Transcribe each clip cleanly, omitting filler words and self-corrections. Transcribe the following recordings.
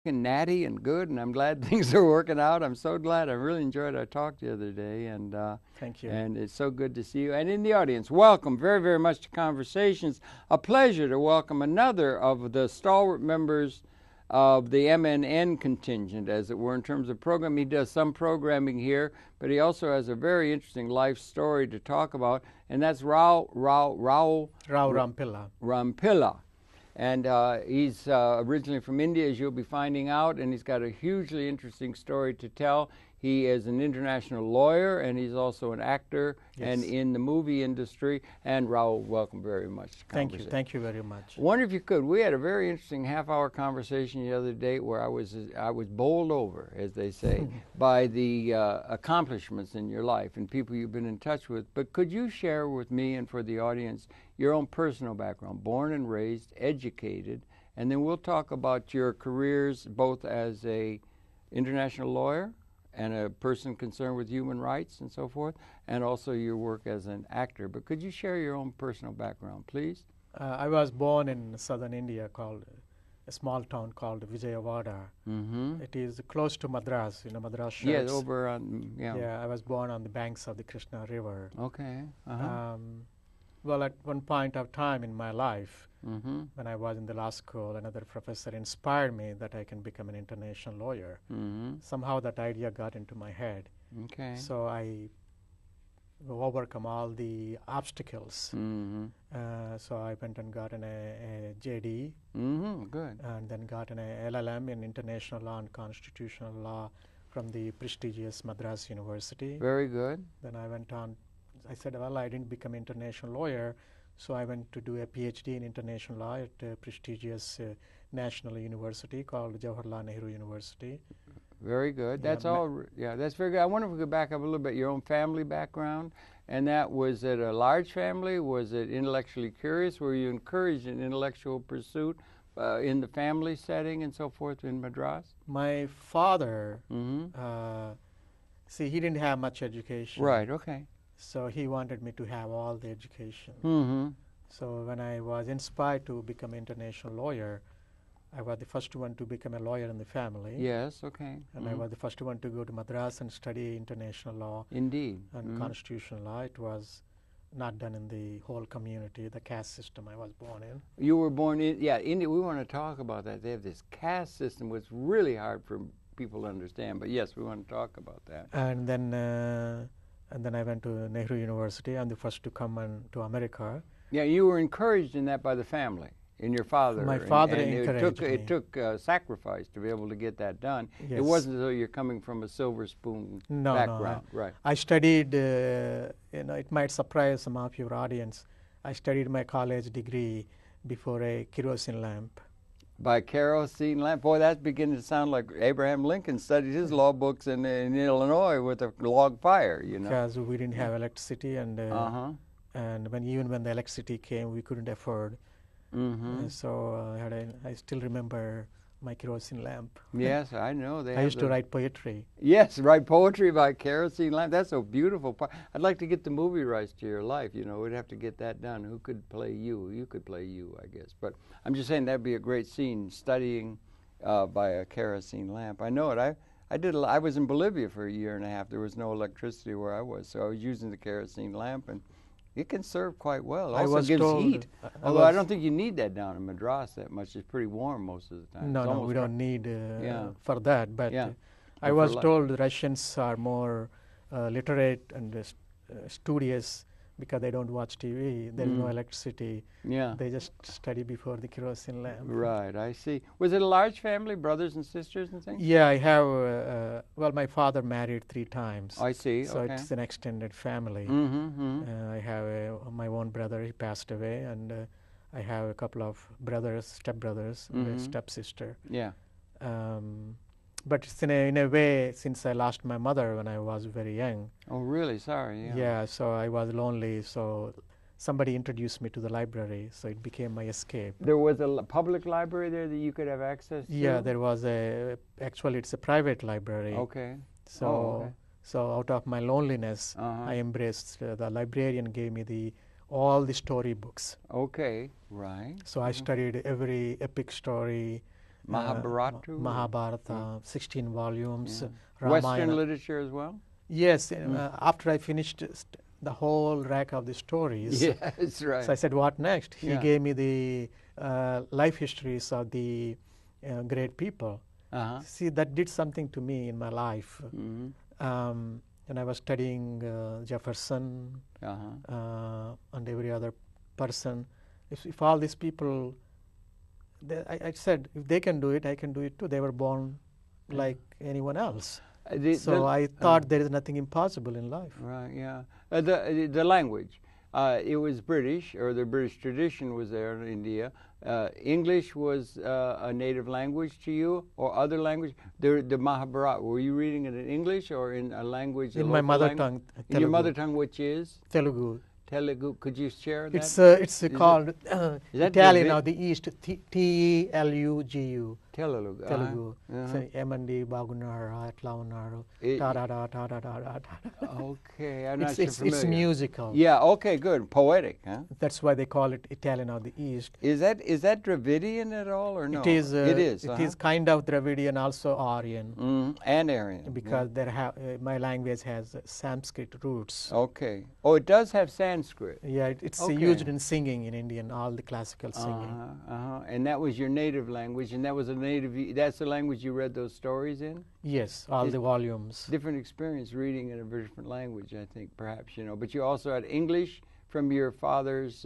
and natty and good, and I'm glad things are working out. I'm so glad. I really enjoyed our talk the other day, and thank you. And it's so good to see you. And in the audience, welcome very, very much to Conversations. A pleasure to welcome another of the stalwart members of the MNN contingent, as it were, in terms of program. He does some programming here, but he also has a very interesting life story to talk about, and that's Rao Rampilla. Rampilla. And he's originally from India, as you'll be finding out, and he's got a hugely interesting story to tell. He is an international lawyer, and he's also an actor and in the movie industry. And Raul, welcome very much to Conversation. Thank you very much. I wonder if you could. We had a very interesting half-hour conversation the other day where I was bowled over, as they say, by the accomplishments in your life and people you've been in touch with. But could you share with me and for the audience your own personal background, born and raised, educated, and then we'll talk about your careers both as a international lawyer and a person concerned with human rights and so forth, and also your work as an actor. But could you share your own personal background, please? I was born in southern India, called a small town called Vijayawada. It is close to Madras, Madras shores. Yes, over on, Yeah, I was born on the banks of the Krishna River. Okay. Well, at one point of time in my life, when I was in the law school, another professor inspired me that I can become an international lawyer. Somehow that idea got into my head. Okay. So I overcome all the obstacles. So I went and got a JD. Good. And then got an LLM in international law and constitutional law from the prestigious Madras University. Very good. Then I went on. I said, well, I didn't become an international lawyer, so I went to do a PhD in international law at a prestigious national university called Jawaharlal Nehru University. Very good. That's all. Yeah, that's very good. I wonder if we could back up a little bit. Your own family background, and that was it a large family? Was it intellectually curious? Were you encouraged in intellectual pursuit in the family setting and so forth in Madras? My father, see, he didn't have much education. Right. Okay. So he wanted me to have all the education. So when I was inspired to become an international lawyer, I was the first one to become a lawyer in the family. Yes, okay. And I was the first one to go to Madras and study international law. Indeed. And constitutional law. It was not done in the whole community, the caste system I was born in. You were born in, India. We want to talk about that. They have this caste system, which is really hard for people to understand. But yes, we want to talk about that. And then I went to Nehru University. I'm the first to come to America. Yeah, you were encouraged in that by the family, in your father. My father and encouraged me. It took sacrifice to be able to get that done. Yes. It wasn't as though you're coming from a silver spoon background. No, right. I studied, it might surprise some of your audience. I studied my college degree before a kerosene lamp. By kerosene lamp. Boy, that's beginning to sound like Abraham Lincoln studied his law books in Illinois with a log fire, Because we didn't have electricity, and even when the electricity came, we couldn't afford. So I still remember my kerosene lamp. Yes, I know. I used to write poetry. Yes, write poetry by kerosene lamp. That's a beautiful part. I'd like to get the movie rights to your life. We'd have to get that done. Who could play you? You could play you, I guess. But I'm just saying that'd be a great scene, studying by a kerosene lamp. I know it. I was in Bolivia for a year and a half. There was no electricity where I was, so I was using the kerosene lamp, and it can serve quite well. It also gives heat. Although I don't think you need that down in Madras that much. It's pretty warm most of the time. No, we don't need for that. But I was told the Russians are more literate and studious because they don't watch TV. There's no electricity. Yeah. They just study before the kerosene lamp. Right, I see. Was it a large family, brothers and sisters and things? Yeah, I have, my father married 3 times. I see, so it's an extended family. I have my own brother, he passed away, and I have a couple of brothers, stepbrothers, and a stepsister. Yeah. But it's in a way, since I lost my mother when I was very young. Oh, really? Sorry. Yeah. Yeah, so I was lonely, so somebody introduced me to the library, so it became my escape. There was a public library there that you could have access to? Yeah, there was actually it's a private library. Okay. So out of my loneliness, I embraced, the librarian gave me all the storybooks. Okay, right. So I studied every epic story, Mahabharata? Mahabharata, 16 volumes. Yeah. Western literature as well? Yes. After I finished the whole rack of the stories, yeah, that's right. so I said, what next? He gave me the life histories of the great people. See, that did something to me in my life. And I was studying Jefferson and every other person. If all these people, I said, if they can do it, I can do it too. They were born like anyone else. So I thought there is nothing impossible in life. Right, yeah. The language. It was British, or the British tradition was there in India. English was a native language to you, or other language? The Mahabharata, were you reading it in English or in a language? In my mother tongue, Telugu. In your mother tongue, which is? Telugu. Telugu. Could you share that? It's called Italian of the East, Telugu. Telugu. Emandi Bagunar, Atlaunar, Okay, I'm not familiar. It's musical. Yeah, okay, good. Poetic, huh? That's why they call it Italian of the East. Is that Dravidian at all, or no? It is. It is kind of Dravidian, also Aryan. And Aryan. Because my language has Sanskrit roots. Okay. Oh, it does have Sanskrit. Yeah, it's used in singing in Indian, all the classical singing. And that was your native language, and that was that's the language you read those stories in? Yes, all the volumes. Different experience reading in a different language, I think, perhaps, But you also had English from your father's,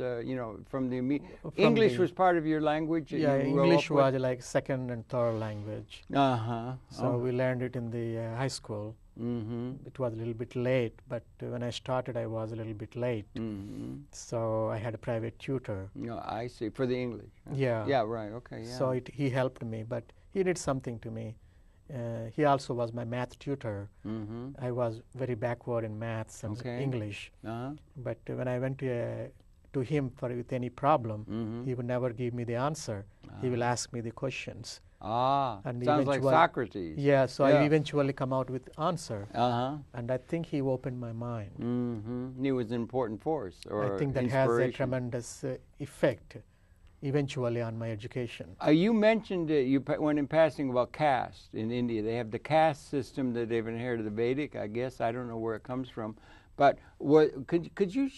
English was part of your language? Yeah, English was like second and third language. So we learned it in the high school. It was a little bit late, but when I started, I was a little bit late. So I had a private tutor. No, I see, for the English. Yeah. Yeah, right, okay. Yeah. So he helped me, but he did something to me. He also was my math tutor. I was very backward in maths and English. But when I went to him with any problem, he would never give me the answer. He will ask me the questions. And sounds like Socrates. Yeah, so I eventually come out with answer. And I think he opened my mind. He was an important force, or I think that has a tremendous effect eventually on my education. You mentioned when in passing about caste in India. They have the caste system that they've inherited, the Vedic, I guess. I don't know where it comes from. But could you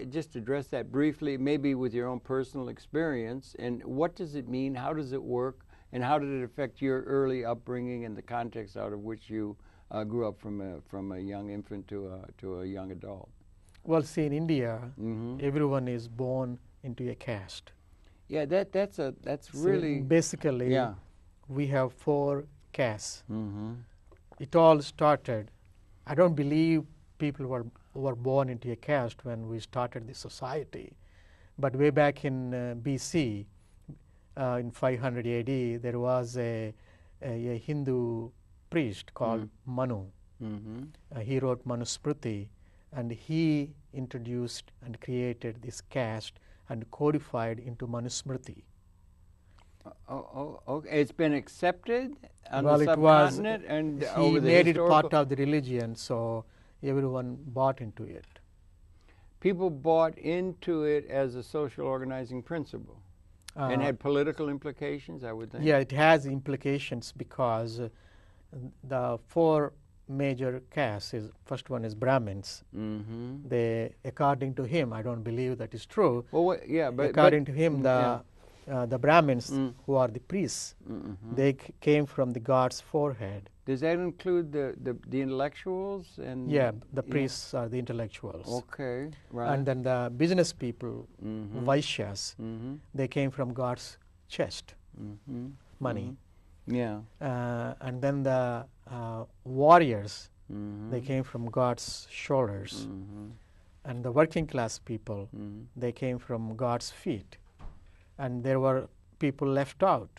just address that briefly, maybe with your own personal experience, and what does it mean, how does it work, and how did it affect your early upbringing and the context out of which you grew up from a young infant to a young adult? Well, see, in India, everyone is born into a caste. Yeah, that's really... Basically, we have 4 castes. It all started, I don't believe people were born into a caste when we started the society. But way back in BC, in 500 AD, there was a Hindu priest called Manu. He wrote Manusmriti, and he introduced and created this caste and codified into Manusmriti. Okay. It's been accepted on the subcontinent and over the made it part of the religion, so everyone bought into it. People bought into it as a social organizing principle. And had political implications, I would think. Yeah, it has implications because the 4 major castes. First one is Brahmins. They, according to him, I don't believe that is true. Well, but according to him, the Brahmins, who are the priests, they came from the god's forehead. Does that include the intellectuals? And the priests are the intellectuals. Okay, right. And then the business people, Vaishyas, they came from god's chest, money. Yeah. And then the warriors, they came from god's shoulders. And the working class people, they came from god's feet. And there were people left out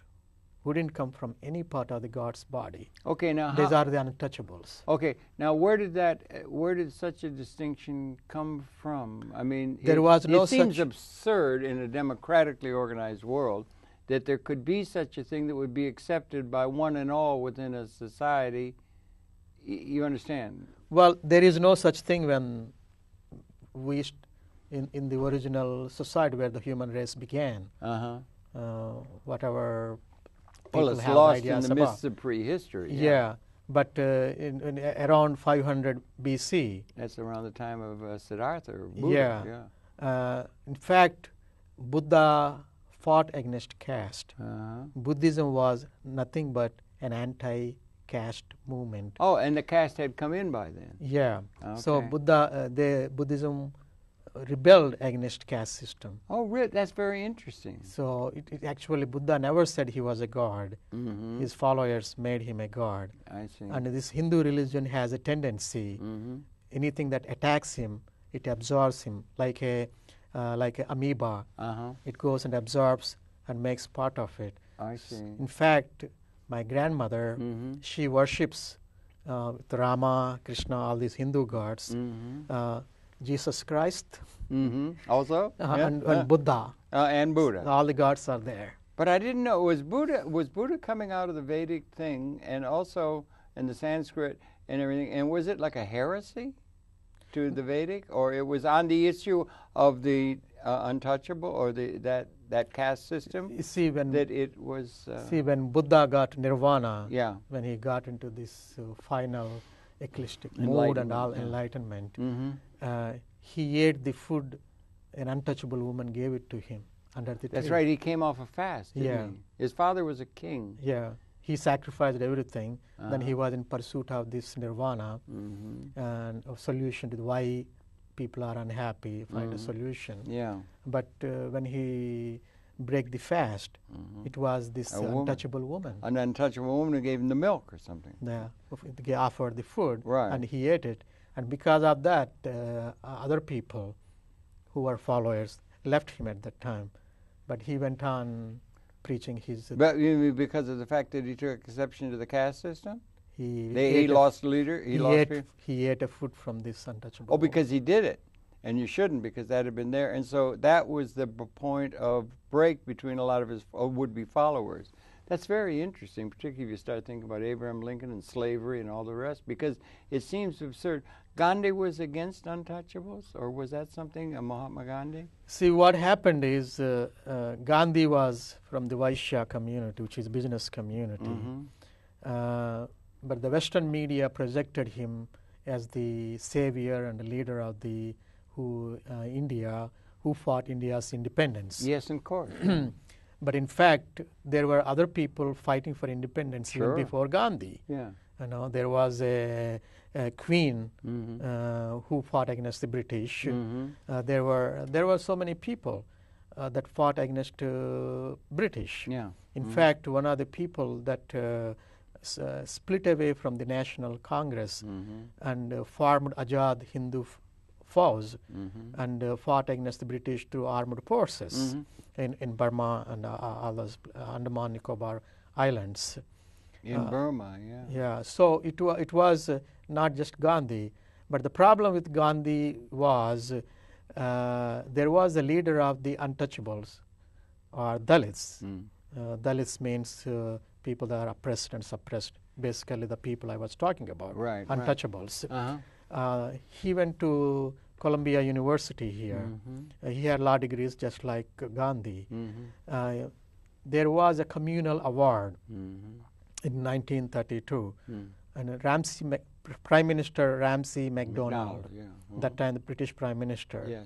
who didn't come from any part of the God's body. Okay, now these are the untouchables. Okay, now where did such a distinction come from? I mean, it seems absurd in a democratically organized world that there could be such a thing that would be accepted by one and all within a society. You understand? Well, there is no such thing when in the original society where the human race began. Whatever people well, it's have lost ideas in the about. mists of prehistory. Yeah, but in around 500 BC. That's around the time of Siddhartha or Buddha. Yeah. In fact, Buddha fought against caste. Buddhism was nothing but an anti-caste movement. Oh, and the caste had come in by then. Yeah. Okay. So Buddhism rebelled against caste system. Oh, really? That's very interesting. So it actually, Buddha never said he was a god. His followers made him a god. I see. And this Hindu religion has a tendency, anything that attacks him, it absorbs him like a amoeba. It goes and absorbs and makes part of it. I see. In fact, my grandmother, she worships Rama, Krishna, all these Hindu gods, Jesus Christ, Also? and Buddha. And Buddha. All the gods are there. But I didn't know, was Buddha coming out of the Vedic thing and also in the Sanskrit and everything, and was it like a heresy to the Vedic, or it was on the issue of the untouchable, or that caste system? You see, when when Buddha got nirvana, when he got into this final eclectic mood and all enlightenment, he ate the food an untouchable woman gave it to him under the tree. That's right. He came off a fast, didn't he? His father was a king. Yeah. He sacrificed everything. Then he was in pursuit of this nirvana and a solution to why people are unhappy, find a solution. Yeah. But when he break the fast, it was this untouchable woman. An untouchable woman who gave him the milk or something. Yeah. They offered the food, right, and he ate it. And because of that, other people who were followers left him at that time. But he went on preaching his... But you mean because of the fact that he took exception to the caste system? He lost leader? He ate a food from this untouchable woman. Because he did it. And you shouldn't, because that had been there. And so that was the point of break between a lot of his would-be followers. That's very interesting, particularly if you start thinking about Abraham Lincoln and slavery and all the rest, because it seems absurd. Gandhi was against untouchables, or was that something, Mahatma Gandhi? See, what happened is Gandhi was from the Vaishya community, which is business community. But the Western media projected him as the savior and the leader of the India, who fought India's independence. Yes, of course. But in fact, there were other people fighting for independence even before Gandhi. Yeah. You know, there was a queen who fought against the British. There were so many people that fought against British. Yeah. In fact, one of the people that split away from the National Congress and formed Ajad Hindu Fauj and fought against the British through armed forces in Burma and all those Andaman Nicobar Islands. In Burma, yeah. Yeah, so it was not just Gandhi, but the problem with Gandhi was there was a leader of the untouchables, or Dalits. Dalits means people that are oppressed and suppressed, basically the people I was talking about, untouchables. He went to Columbia University here. He had law degrees just like Gandhi. There was a communal award in 1932, and Prime Minister Ramsay MacDonald, that time the British Prime Minister,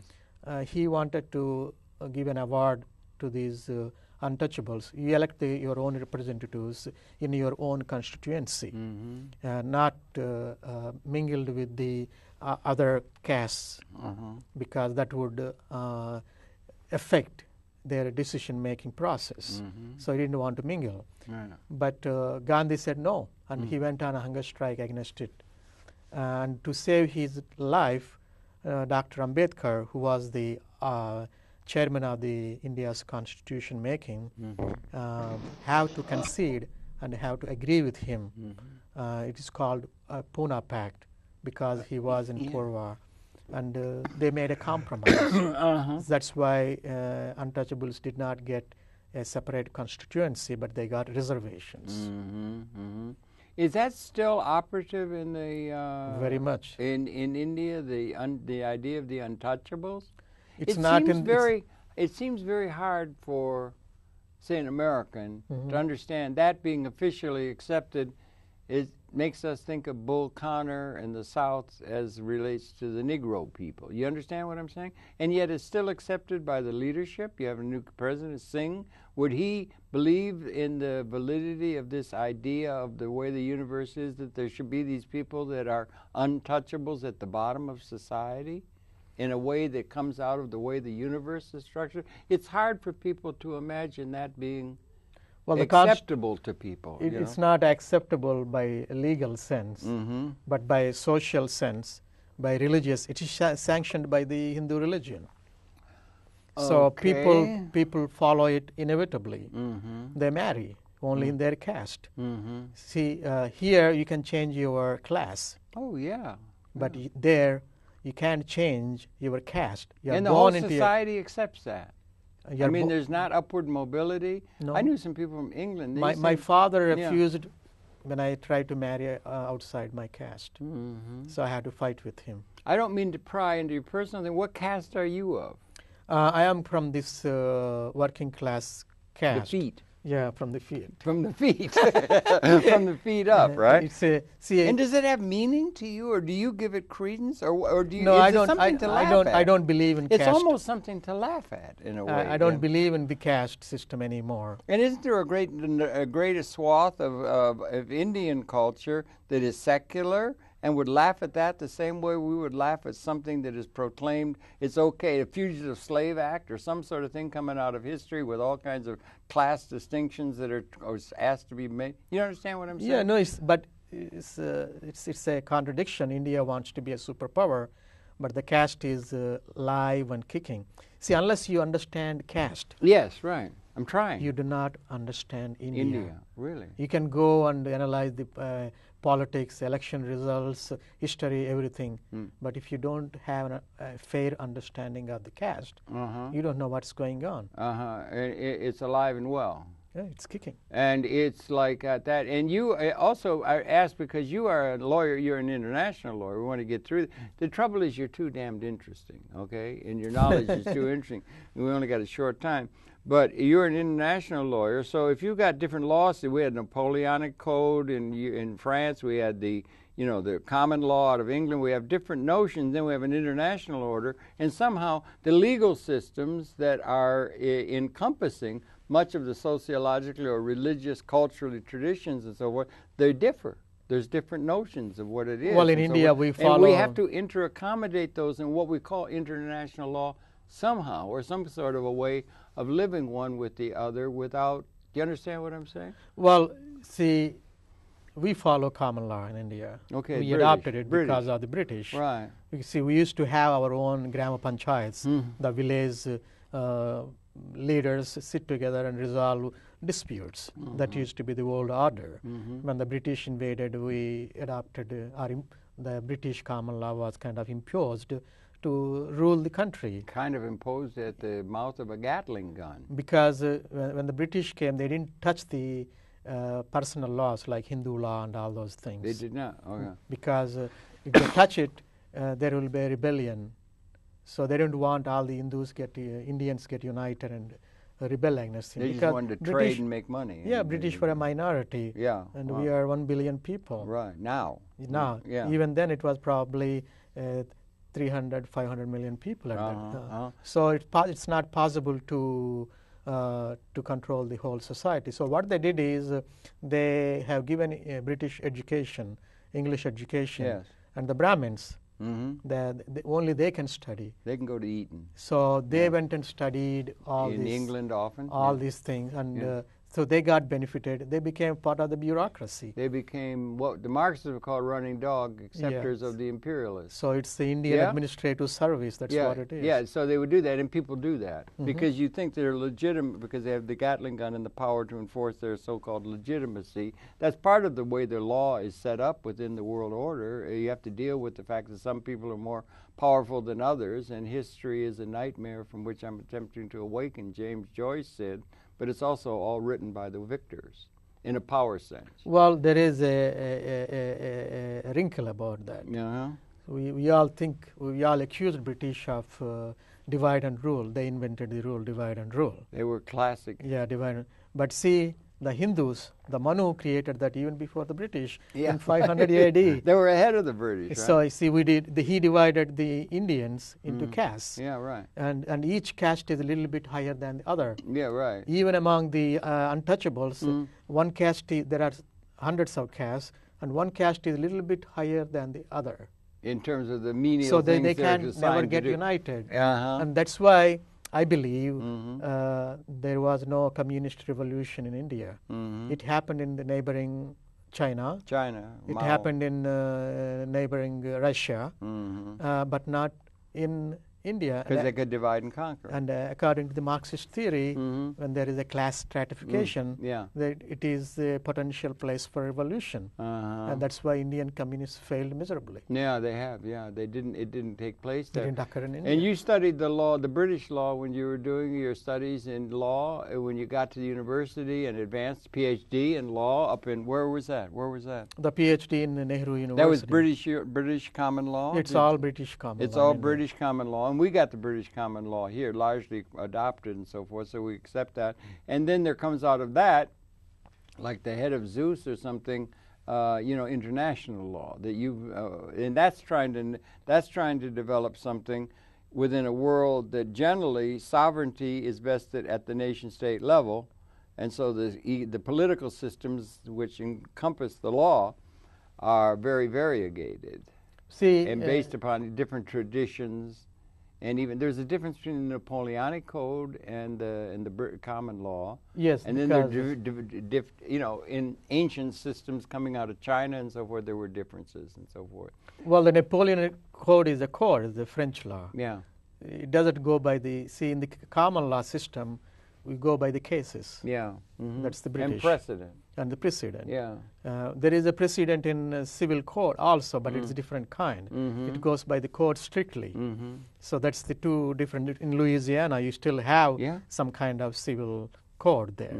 he wanted to give an award to these untouchables. You elect your own representatives in your own constituency, not mingled with the other castes, because that would affect their decision-making process. So he didn't want to mingle. But Gandhi said no, and he went on a hunger strike against it. And to save his life, Dr. Ambedkar, who was the chairman of the India's constitution making, have to concede and have to agree with him. It is called a Pune Pact, because he was in Purva. And they made a compromise. That's why untouchables did not get a separate constituency, but they got reservations. Is that still operative in the very much in India? The idea of the untouchables. It seems very hard for say an American, to understand that being officially accepted, it makes us think of Bull Connor and the South as relates to the Negro people. You understand what I'm saying? And yet it's still accepted by the leadership. You have a new president, Singh. Would he believe in the validity of this idea of the way the universe is, that there should be these people that are untouchables at the bottom of society in a way that comes out of the way the universe is structured? It's hard for people to imagine that being acceptable to people. It's not acceptable by a legal sense, but by a social sense, by religious. It is sanctioned by the Hindu religion. So people follow it inevitably. They marry only in their caste. See, here you can change your class. Oh, yeah. But there you can't change your caste. And the whole society accepts that. I mean, there's not upward mobility. No. I knew some people from England. My father refused when I tried to marry outside my caste. So I had to fight with him. I don't mean to pry into your personal thing. What caste are you of? I am from this working class caste. The feet. Yeah, from the feet. From the feet. From the feet up, right? And does it have meaning to you, or do you give it credence, or do you? No, I don't. I don't believe in caste. It's almost something to laugh at in a way. I don't believe in the caste system anymore. And isn't there a great swath of Indian culture that is secular and would laugh at that the same way we would laugh at something that is proclaimed it's okay, a Fugitive Slave Act or some sort of thing coming out of history with all kinds of class distinctions that are asked to be made? You understand what I'm saying? Yeah, no, it's a contradiction. India wants to be a superpower, but the caste is live and kicking. See, unless you understand caste. Yes, right. I'm trying. You do not understand India. India, really. You can go and analyze the politics, election results, history, everything. But if you don't have a fair understanding of the caste, you don't know what's going on. It's alive and well. Yeah, it's kicking. And it's like that. And you also, I asked because you are a lawyer, you're an international lawyer. We want to get through. The trouble is you're too damned interesting, okay? And your knowledge is too interesting. We only got a short time. But you're an international lawyer, so if you've got different laws, we had Napoleonic Code in France, we had the common law out of England, we have different notions, then we have an international order, and somehow the legal systems that are encompassing much of the sociological or religious, cultural traditions and so forth, they differ. There's different notions of what it is. Well, in India, we follow... And we have to inter-accommodate those in what we call international law somehow, or some sort of a way of living one with the other without... Do you understand what I'm saying? Well, see, we follow common law in India. Okay, we adopted it because of the British. Right. You see, we used to have our own grama panchayats, the village leaders sit together and resolve disputes. That used to be the old order. When the British invaded, we adopted the British common law was kind of imposed to rule the country. Kind of imposed at the mouth of a Gatling gun. Because when the British came, they didn't touch the personal laws like Hindu law and all those things. They did not? Oh, yeah. Because if they touch it, there will be a rebellion. So they don't want all the Indians get united and rebel against him. They just wanted to trade and make money. Yeah, British were a minority. Yeah. And we are 1 billion people. Right, now. Yeah. Even then it was probably 300, 500 million people at that. So it's not possible to control the whole society. So what they did is they have given British education, English education, and the Brahmins, only they can study. They can go to Eton. So they went and studied all in England often. All these things, and so they got benefited. They became part of the bureaucracy. They became what the Marxists would call running dog acceptors of the imperialists. So it's the Indian administrative service. That's what it is. Yeah, so they would do that, and people do that because you think they're legitimate because they have the Gatling gun and the power to enforce their so-called legitimacy. That's part of the way their law is set up within the world order. You have to deal with the fact that some people are more powerful than others, and history is a nightmare from which I'm attempting to awaken, James Joyce said. But it's also all written by the victors in a power sense. Well, there is a wrinkle about that. We all accuse British of divide and rule. They invented the rule, divide and rule. They were classic. Yeah, divide. But see, the Hindus, the Manu created that even before the British in 500 AD. They were ahead of the British, right? So see, he divided the Indians into castes. Yeah, right. And each caste is a little bit higher than the other. Yeah, right. Even among the untouchables, one caste, there are hundreds of castes, and one caste is a little bit higher than the other. In terms of the menial so things they they're can assigned never to get do. united. Uh-huh. And that's why I believe there was no communist revolution in India. It happened in the neighboring China. It Mao. happened in neighboring Russia, but not in India. Because they could divide and conquer. And according to the Marxist theory, when there is a class stratification, that it is a potential place for revolution. And that's why Indian communists failed miserably. Yeah, they have. Yeah, they didn't. It didn't take place there. It didn't occur in India. And you studied the law, the British law, when you were doing your studies in law. When you got to the university and advanced PhD in law up in where was that? Where was that? The PhD in Nehru University. That was British common law. It's all British common law. It's all British common law. And we got the British common law here, largely adopted and so forth, so we accept that. And then there comes out of that, like the head of Zeus or something, international law that and that's trying to develop something within a world that generally sovereignty is vested at the nation-state level, and so the political systems which encompass the law are very variegated. See, and based upon different traditions. And even there's a difference between the Napoleonic Code and the common law. Yes, and then in ancient systems coming out of China and so forth, there were differences and so forth. Well, the Napoleonic Code is a code, it's the French law. Yeah, it doesn't go by in the common law system, we go by the cases. Yeah, that's the British. And precedent. And the precedent. Yeah. There is a precedent in civil code also, but it's a different kind. It goes by the code strictly. So that's the two different. In Louisiana, you still have some kind of civil code there.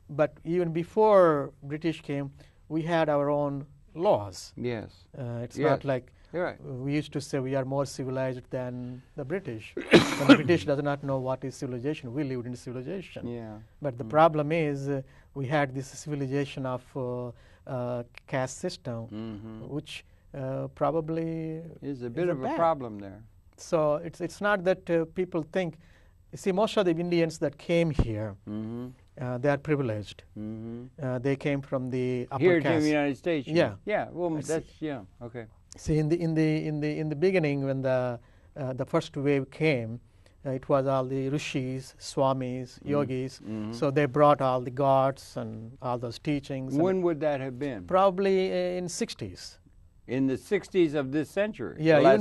But even before British came, we had our own laws. Yes. It's not like You're right. we used to say we are more civilized than the British. And the British does not know what is civilization. We lived in civilization. Yeah. But the problem is we had this civilization of caste system, which probably is a bit of a problem there. So it's not that people think. You see, most of the Indians that came here, they are privileged. They came from the upper here caste. to the United States. Yeah. Yeah. Well, okay. See, in the beginning, when the first wave came, it was all the rishis, swamis, yogis. So they brought all the gods and all those teachings. When would that have been? Probably in 60s. In the 60s of this century. Yeah,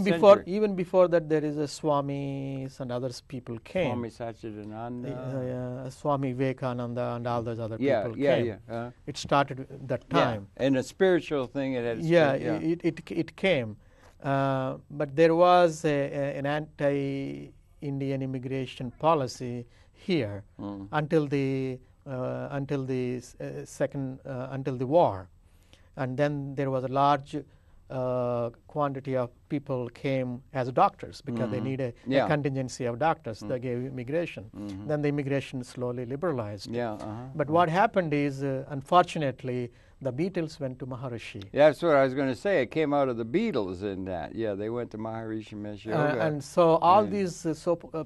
even before that, there is a swamis and others people came. Swami Satchidananda. Swami Vivekananda and all those other people came. It started at that time. Yeah. And a spiritual thing. It came. But there was an anti-Indian immigration policy here until the war, and then there was a large quantity of people came as doctors because they need a contingency of doctors. They gave immigration. Then the immigration slowly liberalized. But what happened is, unfortunately, the Beatles went to Maharishi. That's what I was going to say. It came out of the Beatles in that. Yeah, they went to Maharishi Mahesh Yoga. And so all these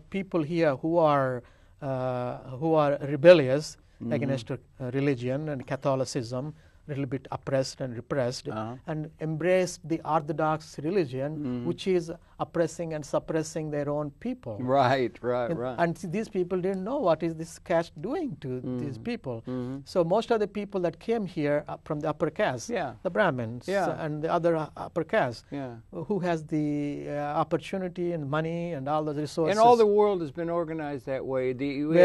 people here who are rebellious against religion and Catholicism, a little bit oppressed and repressed, and embraced the Orthodox religion, which is oppressing and suppressing their own people. Right. And these people didn't know what is this caste doing to these people. So most of the people that came here from the upper caste, the Brahmins and the other upper caste, who has the opportunity and money and all those resources. And all the world has been organized that way. We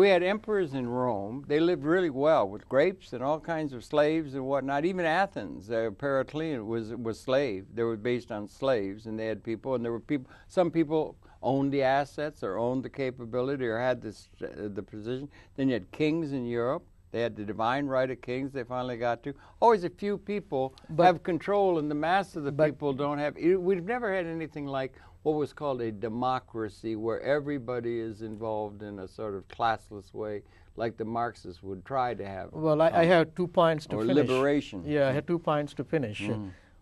had emperors in Rome. They lived really well with grapes and all kinds of slaves and whatnot. Even Athens, Periclean was slave. They were based on slaves, and they had people, and there were people. Some people owned the assets or owned the capability or had the position. Then you had kings in Europe. They had the divine right of kings. They finally got to. Always a few people have control, and the mass of the people don't have. We've never had anything like what was called a democracy, where everybody is involved in a sort of classless way, like the Marxists would try to have. Well, I have 2 points to or finish. Or liberation. Yeah, I have 2 points to finish.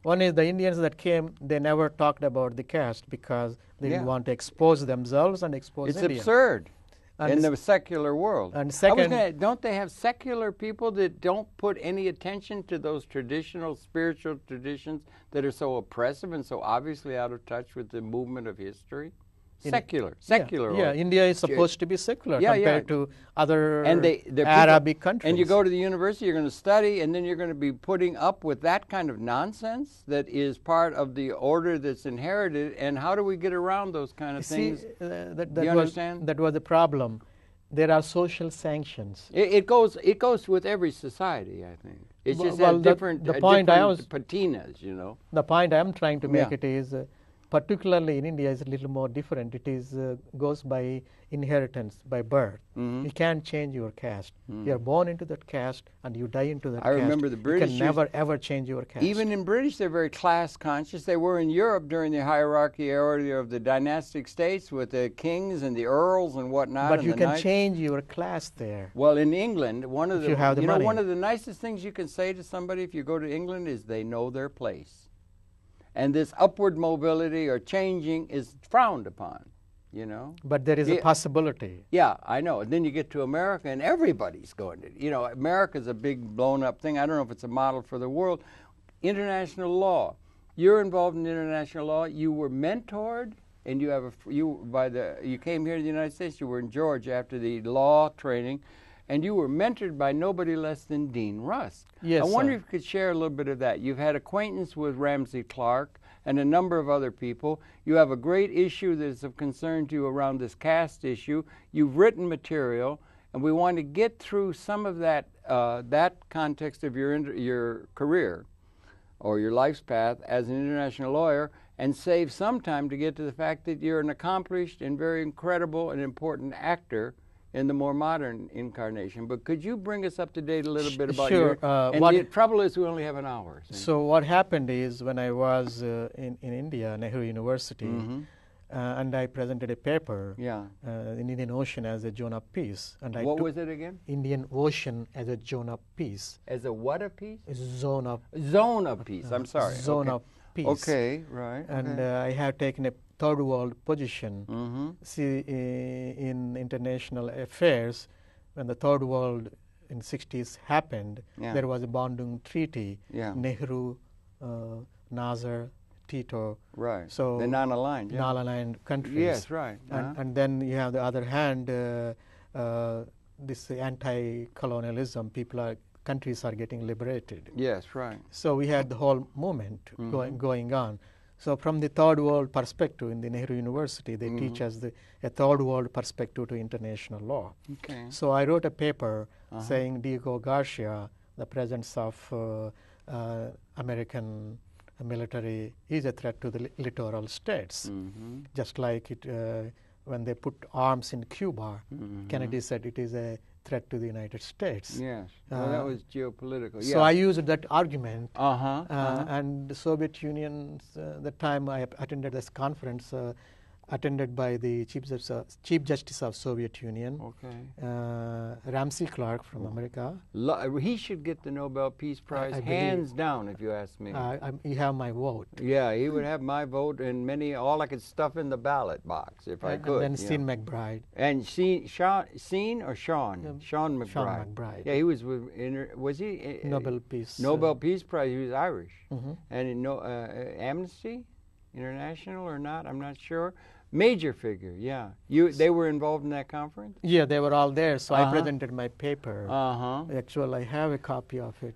One is the Indians that came, they never talked about the caste because they didn't want to expose themselves and expose India. It's absurd. And in the secular world. And second, don't they have secular people that don't put any attention to those traditional spiritual traditions that are so oppressive and so obviously out of touch with the movement of history? Secular. Yeah, India is supposed to be secular compared to other Arabic countries. And you go to the university, you're going to study, and then you're going to be putting up with that kind of nonsense that is part of the order that's inherited. And how do we get around those kind of things? You understand? That was the problem. There are social sanctions. It goes with every society, I think. It's just different patinas, you know. The point I'm trying to make it is, particularly in India, is a little more different. It is goes by inheritance, by birth. You can't change your caste. You are born into that caste and you die into that caste. I remember the British. You can never ever change your caste. Even in British, they're very class conscious. They were in Europe during the hierarchy order of the dynastic states with the kings and the earls and whatnot. But you can change your class there. Well, in England, one of the money. One of the nicest things you can say to somebody if you go to England is they know their place. And this upward mobility or changing is frowned upon, you know. But there is a possibility. Yeah, I know. And then you get to America and everybody's going to, you know, America's a big blown up thing. I don't know if it's a model for the world. International law. You're involved in international law. You were mentored and you came here to the United States. You were in Georgia after the law training. And you were mentored by nobody less than Dean Rusk. Yes, I wonder if you could share a little bit of that. You've had acquaintance with Ramsey Clark and a number of other people. You have a great issue that is of concern to you around this caste issue. You've written material, and we want to get through some of that context of your career or your life's path as an international lawyer, and save some time to get to the fact that you're an accomplished and very incredible and important actor in the more modern incarnation. But could you bring us up to date a little bit about the trouble is we only have an hour. So what happened is when I was in India, Nehru University, and I presented a paper in Indian Ocean as a zone of peace. And what was it again? Indian Ocean as a zone of peace. As a what of peace? A zone of peace. I'm sorry. Zone of peace. Okay, right. And I have taken a third world position. See, in international affairs, when the third world in the 60s happened, there was a Bandung Treaty. Nehru, Nasser, Tito. Right. So the non-aligned. Non-aligned countries. Yes, right. And then you have the other hand, this anti-colonialism. Countries are getting liberated. Yes, right. So we had the whole movement going on. So from the third world perspective in the Nehru University, they teach us a third world perspective to international law. Okay. So I wrote a paper saying Diego Garcia, the presence of American military is a threat to the littoral states. Just like it, when they put arms in Cuba, Kennedy said it is a threat to the United States. Yes, well, that was geopolitical. So I used that argument, and the Soviet Union, the time I attended this conference, attended by the Chief Justice of Soviet Union, Ramsey Clark from America. He should get the Nobel Peace Prize, hands down, if you ask me. He have my vote. Yeah, he would have my vote and all I could stuff in the ballot box if I could. And then Sean McBride. And Sean or Sean? Sean McBride. Sean McBride. Yeah, he was was he? Nobel Peace. Nobel Peace Prize, he was Irish. And in Amnesty International or not, I'm not sure. Major figure, yeah. They were involved in that conference? Yeah, they were all there, so I presented my paper. Actually, I have a copy of it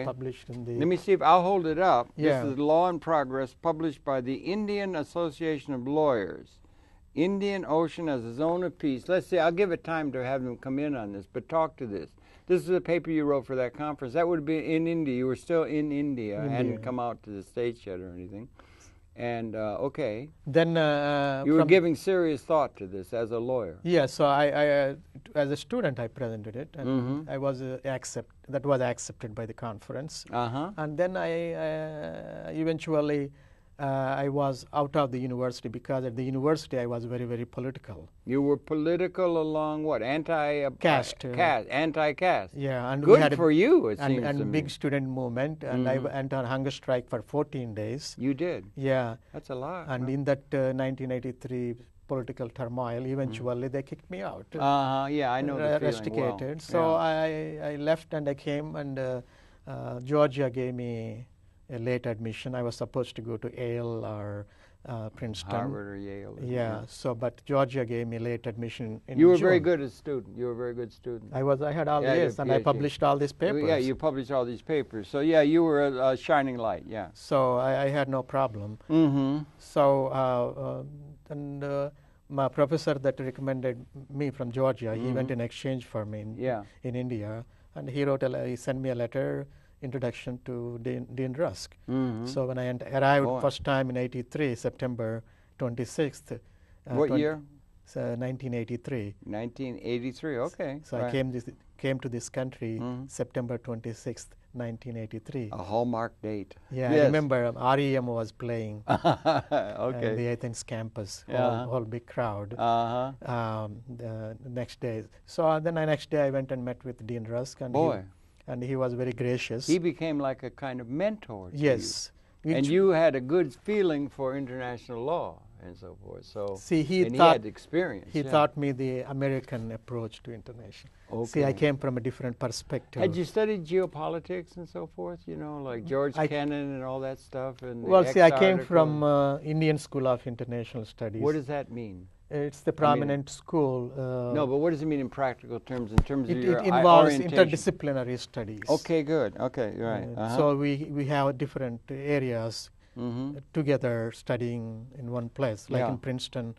published in the... Let me see if I'll hold it up. This is Law in Progress, published by the Indian Association of Lawyers. Indian Ocean as a Zone of Peace. Let's see, I'll give it time to have them come in on this, but talk to this. This is a paper you wrote for that conference. That would be in India. You were still in India. Hadn't come out to the States yet or anything. And then you were giving serious thought to this as a lawyer. Yeah, so I as a student I presented it, and I was that was accepted by the conference. And then I eventually I was out of the university because at the university I was very, very political. You were political along what? Caste. Anti-caste. Yeah, and good we had for you. It seems to and me. big student movement, and I went on hunger strike for 14 days. You did. Yeah, that's a lot. And in that 1983 political turmoil, eventually they kicked me out. Yeah, I know the feeling rusticated. well. So I left and I came, and Georgia gave me a late admission. I was supposed to go to Yale or Princeton. Harvard or Yale. Yeah. So, but Georgia gave me late admission in You were June. very good as a student. You were a very good student. I had all A's, and I published all these papers. Yeah, you published all these papers. So yeah, you were a shining light. Yeah. So I had no problem. So and my professor that recommended me from Georgia, he went in exchange for me in India, and he sent me a letter, introduction to Dean Rusk. So when I arrived first time in '83, September 26th. What year? 1983. 1983. Okay. So I came to this country September 26th, 1983. A hallmark date. Yeah, I remember REM was playing. Okay. In the Athens campus, whole big crowd. The next day. So then the next day I went and met with Dean Rusk, and he was very gracious. He became like a kind of mentor to you. And you had a good feeling for international law and so forth. So he had experience. He taught me the American approach to international. Okay. See, I came from a different perspective. Had you studied geopolitics and so forth? You know, like George Kennan and all that stuff. And well, see, I came from Indian School of International Studies. What does that mean? It's the prominent school. No, but what does it mean in practical terms? In terms of your it involves orientation? interdisciplinary studies. Okay, good. Okay, right. So we have different areas together studying in one place, like in Princeton.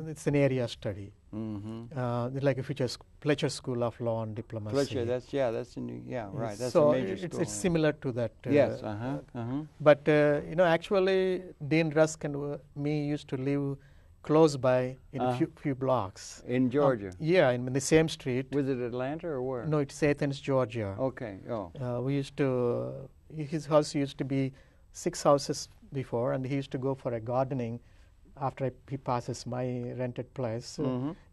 It's an area study. Like a Fletcher School of Law and Diplomacy. Fletcher, that's right. That's so a major school. It's similar to that. Yes. But actually, Dean Rusk and me used to live close by in a few blocks. In Georgia? Yeah, in the same street. Was it Atlanta or where? No, it's Athens, Georgia. Okay. We used to, his house used to be 6 houses before, and he used to go for a gardening after he passes my rented place,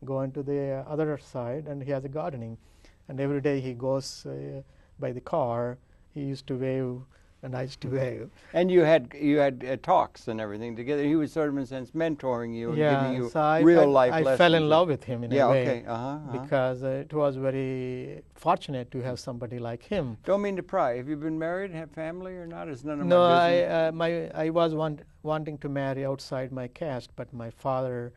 go into the other side, and he has a gardening. And every day he goes by the car, he used to wave, and I used to wave. And you had talks and everything together. He was sort of in a sense mentoring you and giving you so real life lessons. I fell in love with him in a way. Okay. Because it was very fortunate to have somebody like him. Don't mean to pry. Have you been married, have family or not? It's none of no, my business. I was wanting to marry outside my caste, but my father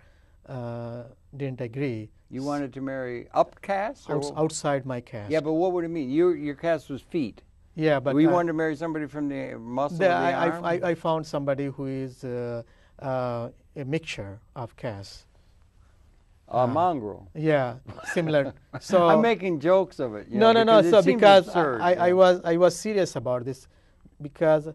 didn't agree. You wanted to marry upcaste? Outside my caste. Yeah, but what would it mean? Your caste was feet. Yeah, but we wanted to marry somebody from the muscle of the arm? I found somebody who is a mixture of castes. A mongrel. Yeah, similar. So I'm making jokes of it. No. So because absurd, I was serious about this, because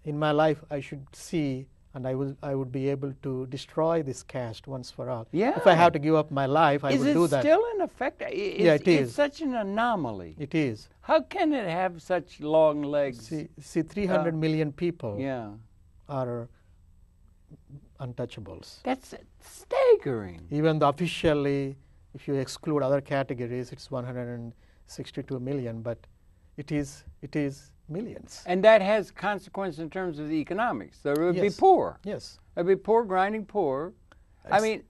in my life I should see, and I would be able to destroy this caste once for all. Yeah. If I have to give up my life, I would do that. Is it still in effect? Yeah, it is. It's such an anomaly. It is. How can it have such long legs? See 300 million people Yeah. are untouchables. That's staggering. Even though officially, if you exclude other categories, it's 162 million, but it is millions. And that has consequences in terms of the economics. They would be poor. Yes. They'd be poor, grinding poor. I mean,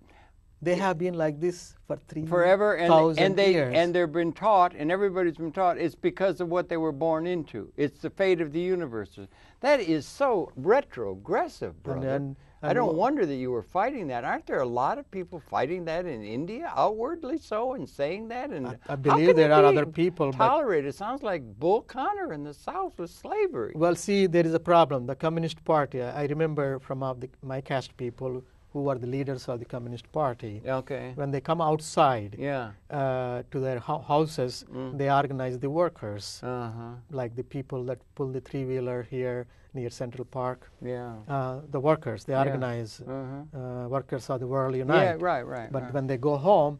they have been like this for forever, and years. And they've been taught, and everybody's been taught, it's because of what they were born into. It's the fate of the universe. That is so retrogressive, brother. And I don't wonder that you were fighting that. Aren't there a lot of people fighting that in India, outwardly so, and saying that? And I believe there are other people. Tolerate it sounds like Bull Connor in the South with slavery. Well, see, there is a problem. The Communist Party. I remember from my caste people who were the leaders of the Communist Party. Okay. When they come outside to their houses, they organize the workers, like the people that pull the three-wheeler here near Central Park. Yeah. The workers, they organize Workers of the World Unite. Yeah, right. But when they go home,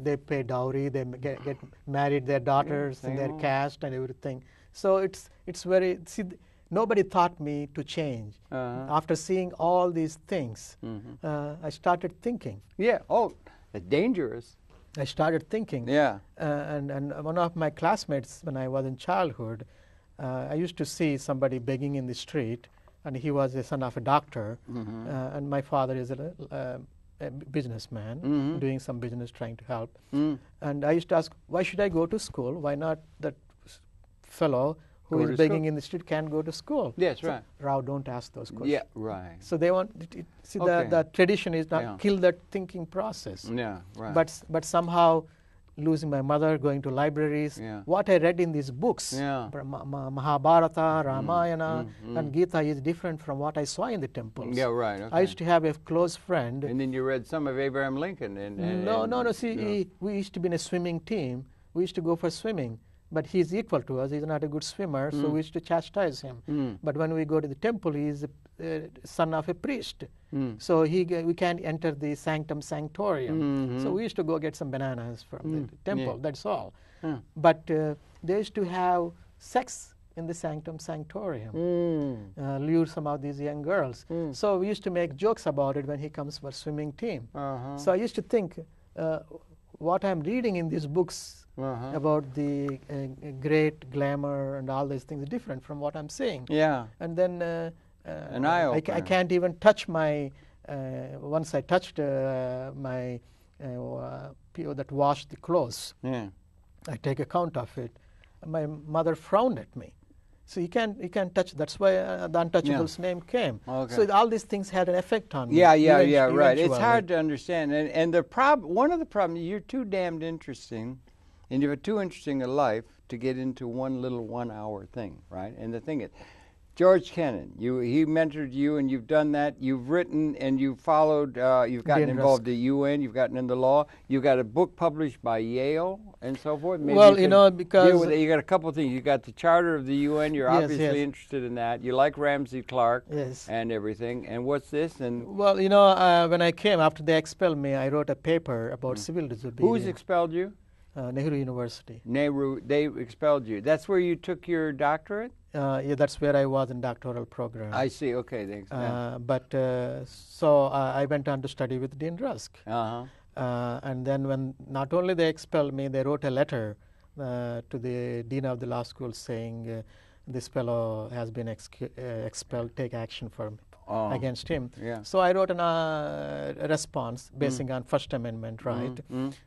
they pay dowry, they get married their daughters and their caste and everything. So it's very, see, nobody taught me to change. After seeing all these things, I started thinking. Yeah. Oh, it's dangerous. I started thinking. Yeah. And one of my classmates, when I was in childhood, I used to see somebody begging in the street, and he was the son of a doctor, and my father is a businessman, doing some business, trying to help. And I used to ask, why should I go to school? Why not that fellow who is begging in the street can go to school? Yes, right. Rao, don't ask those questions. Yeah, right. So they want, see, the tradition is not kill that thinking process. Yeah, right. But somehow, losing my mother, going to libraries, what I read in these books, Mahabharata, Ramayana, and Gita is different from what I saw in the temples. Yeah, right. Okay. I used to have a close friend. And then you read some of Abraham Lincoln. No. See, we used to be in a swimming team. We used to go for swimming. But he's equal to us. He's not a good swimmer, so we used to chastise him. But when we go to the temple, he's the son of a priest. So we can't enter the sanctum sanctorium. So we used to go get some bananas from the temple, that's all. But they used to have sex in the sanctum sanctorium, lure some of these young girls. So we used to make jokes about it when he comes for swimming team. So I used to think, what I'm reading in these books about the great glamour and all these things is different from what I'm seeing. Yeah. And then I can't even touch my, once I touched my PO that washed the clothes. I take account of it. My mother frowned at me. So you can't touch. That's why the Untouchables name came. Okay. So all these things had an effect on me. Yeah, right. It's hard to understand. And the one of the problems, you're too damned interesting, and you're too interesting a life to get into one little 1 hour thing, right? And the thing is, George Kennan, he mentored you, and you've done that. You've written and you've followed. You've gotten involved in the UN. You've gotten in the law. You got a book published by Yale and so forth. Maybe because you got a couple of things. You got the Charter of the UN. You're obviously interested in that. You like Ramsey Clark and everything. And what's this? And well, when I came after they expelled me, I wrote a paper about civil disobedience. Who's expelled you? Nehru University. Nehru, they expelled you. That's where you took your doctorate? Yeah, that's where I was in doctoral program. I see. Okay, thanks. So I went on to study with Dean Rusk. And then when not only they expelled me, they wrote a letter to the dean of the law school saying this fellow has been expelled, take action against him. So I wrote a response basing on First Amendment right,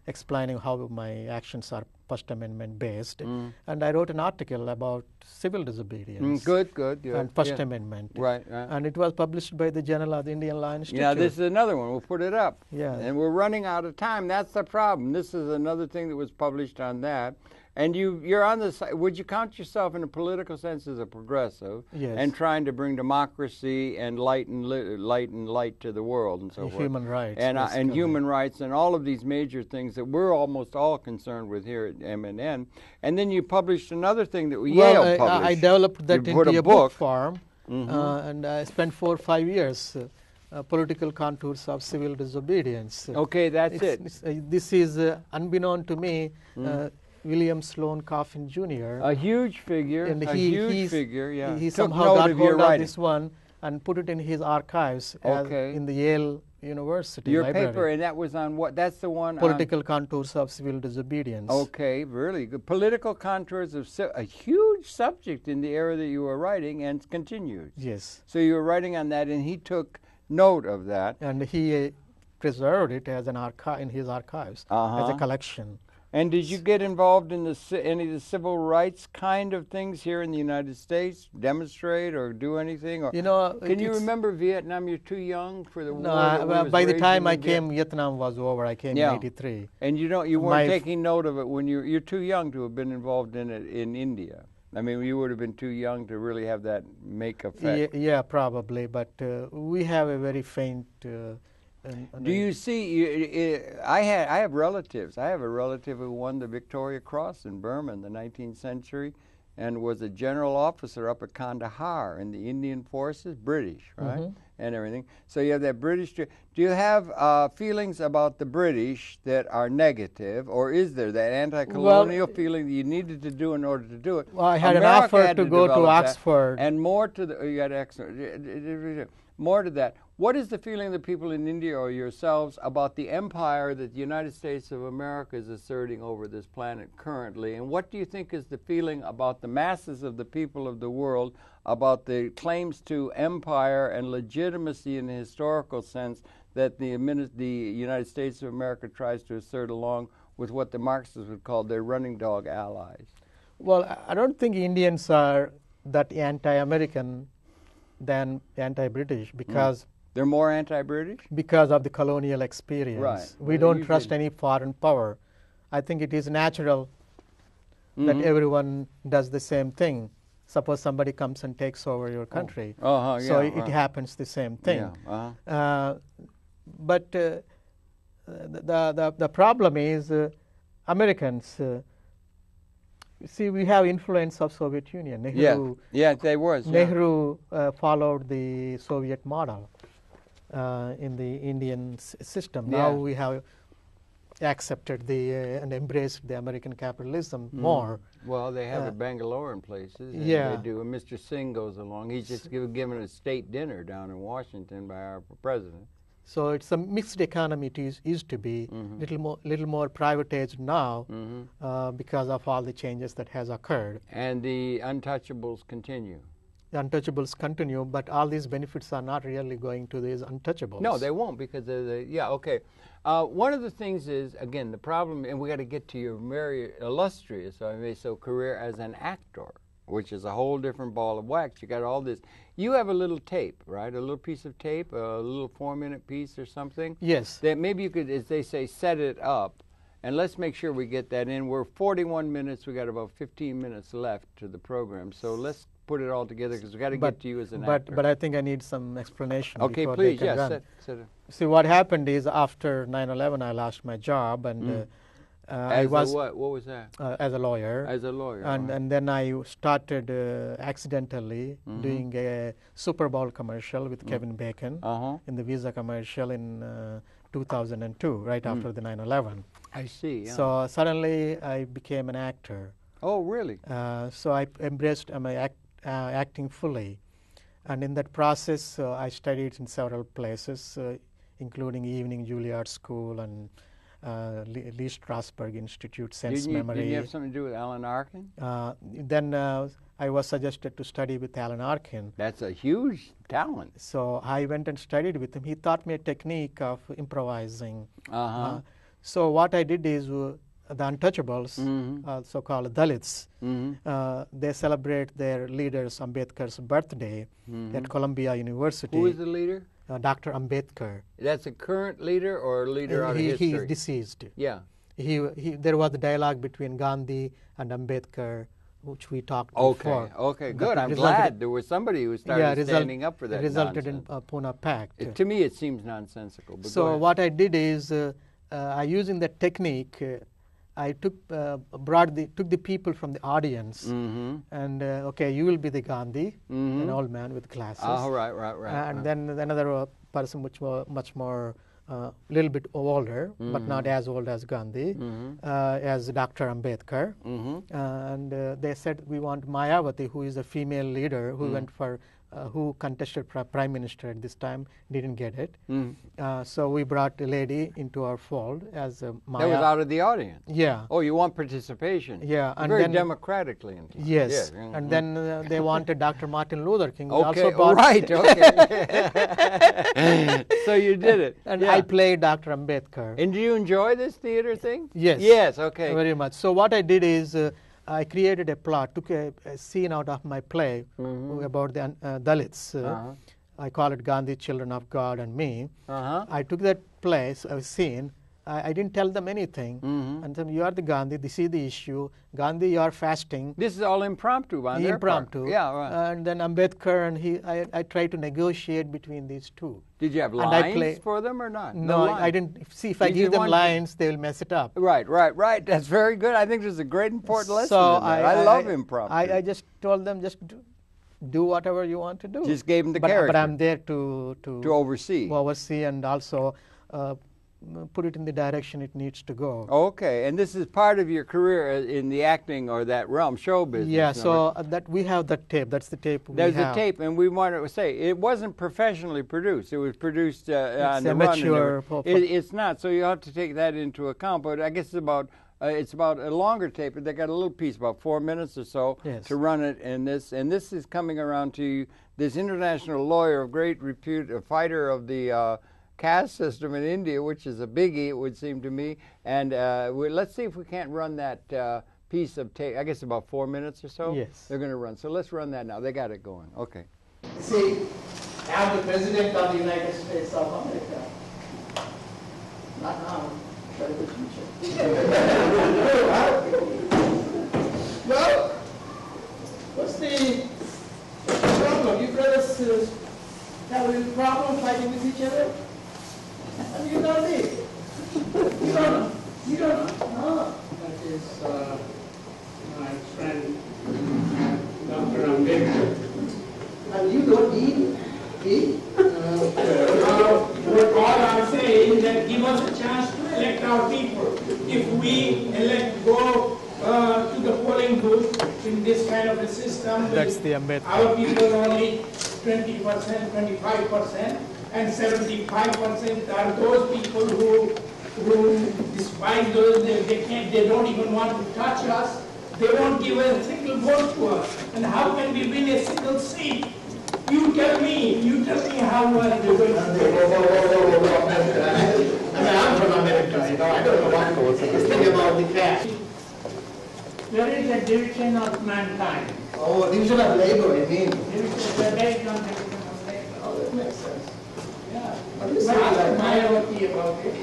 explaining how my actions are First Amendment based. And I wrote an article about civil disobedience. Good. And First Amendment. Right. And it was published by the Journal of the Indian Law Institute. Yeah, this is another one. We'll put it up. Yeah. And we're running out of time. That's the problem. This is another thing that was published on that. And you're on the side. Would you count yourself in a political sense as a progressive? Yes. And trying to bring democracy and light to the world and so forth. Human rights. And human rights and all of these major things that we're almost all concerned with here at MNN. And then you published another thing that Yale published. I developed that into a book form. And I spent 4 or 5 years. Political contours of civil disobedience. Okay, that's it. This is unbeknown to me. William Sloane Coffin Jr. A huge figure. And he Took somehow note got of your hold of writing. this one and put it in his archives in the Yale University Your library. paper, and that was on what? That's the one Political contours of civil disobedience. Okay, really good. Political contours of a huge subject in the era that you were writing, and continues. Yes. So you were writing on that, and he took note of that. And he preserved it as an in his archives as a collection. And did you get involved in any of the civil rights kind of things here in the United States? Demonstrate or do anything? Or, can you remember Vietnam? You're too young for the war. No, by the time I came, Vietnam was over. I came in '83. And you weren't taking note of it when you're too young to have been involved in it in India. I mean, you would have been too young to really have that make effect. Yeah, probably. But we have a very faint. Do you see? I have relatives. I have a relative who won the Victoria Cross in Burma in the 19th century, and was a general officer up at Kandahar in the Indian forces, British, right? and everything. So you have that British. Do you have feelings about the British that are negative, or is there that anti-colonial feeling that you needed to do in order to do it? Well, I had an offer to go to Oxford. And more to the, you had excellent, more to that. What is the feeling of the people in India or yourselves about the empire that the United States of America is asserting over this planet currently? And what do you think is the feeling about the masses of the people of the world about the claims to empire and legitimacy in the historical sense that the United States of America tries to assert along with what the Marxists would call their running dog allies? Well, I don't think Indians are that anti-American than anti-British because they're more anti-British? Because of the colonial experience. Right. We don't trust any foreign power. I think it is natural that everyone does the same thing. Suppose somebody comes and takes over your country. So it happens the same thing. Yeah. But the problem is Americans. See, we have influence of Soviet Union. Nehru, they was. Nehru followed the Soviet model in the Indian system. Now we have accepted and embraced the American capitalism more. Well, they have a Bangalore in places. Yeah. They do. And Mr. Singh goes along. He's just given a state dinner down in Washington by our president. So it's a mixed economy. It used to be little more privatized now because of all the changes that has occurred. And the untouchables continue. The untouchables continue, but all these benefits are not really going to these untouchables. No, they won't because okay. One of the things is, again, the problem, and we got to get to your very illustrious, career as an actor, which is a whole different ball of wax. You got all this. You have a little tape, right? A little piece of tape, a little 4-minute piece or something. Yes. That maybe you could, as they say, set it up, and let's make sure we get that in. We're 41 minutes. We got about 15 minutes left to the program, so let's put it all together because we got to get to you as an actor. But I think I need some explanation. Okay, before please. They can run. See, what happened is after 9/11, I lost my job and. I was what was that? As a lawyer. As a lawyer. And then I started accidentally doing a Super Bowl commercial with Kevin Bacon in the Visa commercial in 2002, right after the 9/11. I see. Yeah. So suddenly I became an actor. Oh, really? So I embraced my acting fully. And in that process, I studied in several places, including Evening Juilliard School and Lee Strasberg Institute, Sense Memory. Did you have something to do with Alan Arkin? Then I was suggested to study with Alan Arkin. That's a huge talent. So I went and studied with him. He taught me a technique of improvising. So what I did is the Untouchables, so-called Dalits, they celebrate their leader's Ambedkar's birthday at Columbia University. Who is the leader? Dr. Ambedkar. That's a current leader or a leader out of history? He is deceased. Yeah. There was a dialogue between Gandhi and Ambedkar, which we talked before. Okay, good. I'm glad there was somebody who started standing up for that. It resulted in Pune Pact. To me, it seems nonsensical. But so what I did is, using that technique, I took the people from the audience, and okay, you will be the Gandhi, an old man with glasses. Oh, right. And then another person much more, little bit older, but not as old as Gandhi, as Dr. Ambedkar. And they said, we want Mayawati, who is a female leader who went for who contested prime minister at this time, didn't get it. So we brought a lady into our fold as Maya. That was out of the audience? Yeah. Oh, you want participation? Yeah. And very democratically. Yes. Yeah. And then they wanted Dr. Martin Luther King. Okay, right, okay. So you did it. And I played Dr. Ambedkar. And do you enjoy this theater thing? Yes. Yes, okay. Very much. So what I did is, I created a plot, took a scene out of my play about the Dalits. I call it Gandhi, Children of God and Me. I took that place, a scene. I didn't tell them anything. And said, you are the Gandhi, this is the issue. Gandhi, you are fasting. This is all impromptu on their part. Yeah, right. And then Ambedkar and I tried to negotiate between these two. Did you have lines for them or not? No, I didn't. See, if I give them lines, they will mess it up. Right. That's very good. I think there's a great important lesson in that. I love impromptu. I just told them, do whatever you want to do. Just gave him the character. But I'm there to oversee and also put it in the direction it needs to go. Okay, and this is part of your career in the acting or that realm, show business. Yeah, so that we have that tape. That's the tape we have. There's a tape, and we want to say it wasn't professionally produced. It was produced on the amateur. run. It's not, so you have to take that into account. But I guess it's about a longer tape. They got a little piece, about 4 minutes or so, to run it. And this is coming around to you, this international lawyer of great repute, a fighter of the caste system in India, which is a biggie, it would seem to me. And let's see if we can't run that piece of tape. I guess about 4 minutes or so. Yes. They're going to run. So let's run that now. They got it going. Okay. See, I'm the President of the United States of America. Not now, but in the future. Well, what's the problem? You brothers have a little problem fighting with each other? And you don't need. You don't know. No. That is my friend, Dr. Ambedkar. And you don't need. All I'm saying is that give us a chance to elect our people. If we go to the polling booth in this kind of a system, That's the Ambedkar. Our people only 20%, 25%, and 75% are those people who despite those, they don't even want to touch us. They won't give a single vote to us. And how can we win a single seat? You tell me how they're going to do it. I'm from America, I don't know what goes. Just think about the cash. There is a division of mankind. Oh, division of labor, you mean? There is no division of labor. Oh, that makes sense. Yeah. But But this sounds ask like Mayawati about it.